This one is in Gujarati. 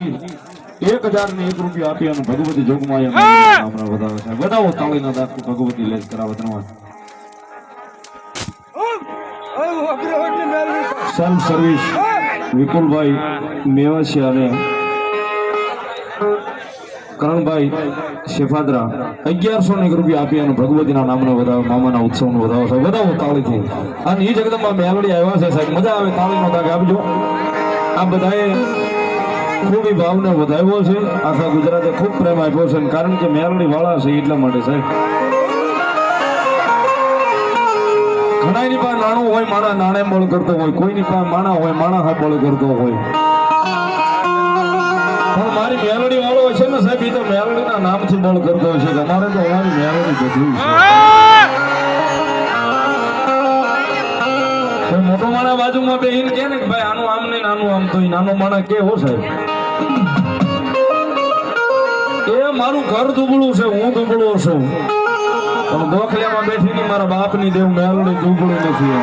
1001 રૂપિયા આપી અને ભગવતી જોગમાયા હમણાં વધાવે છે. વધાવો તાળીના દાખલ ભગવતી લેજ કરાવે ધન્યવાદ. સેલ્ફ સર્વિસ વિપુલભાઈ મેવાસિયા અને કરણભાઈ શેફાદરા 1101 રૂપિયા આપી અને ભગવતીના નામનો વધાવો મામાના ઉત્સવનો વધાવો છે. વધાવો તાળીથી. અને એ જગદંબા મેલડી આવ્યા છે સાહેબ, મજા આવે તાળીનો દાગ આપજો. આ બધાએ ખૂબ ભાવને વધાવ્યો છે, આખા ગુજરાતે ખૂબ પ્રેમ આપ્યો છે, કારણ કે મેલડી વાળા છે એટલા માટે સાહેબ. ઘણાની પાસે નાણું હોય માણા નાણે બળ કરતો હોય, કોઈની પાસે માણા હોય માણા હા બળ કરતો હોય, પણ મારી મેલડી વાળો છે ને સાહેબ, એ તો મેલડીના નામથી બળ કરતો હોય છે. અમારે તો અમારી મેલડી બધું છે. મોટો માણા બાજુમાં બેહીને કે ને કે ભાઈ આનું આમ નહીં નાનું આમ, તો નાનો માણા કે હો સાહેબ, એ મારું ઘર દુબળું છે, હું દુબળો છું, પણ ગોખલિયામાં બેઠી ની મારા બાપની દેવ મેલડી દુબળું નથી.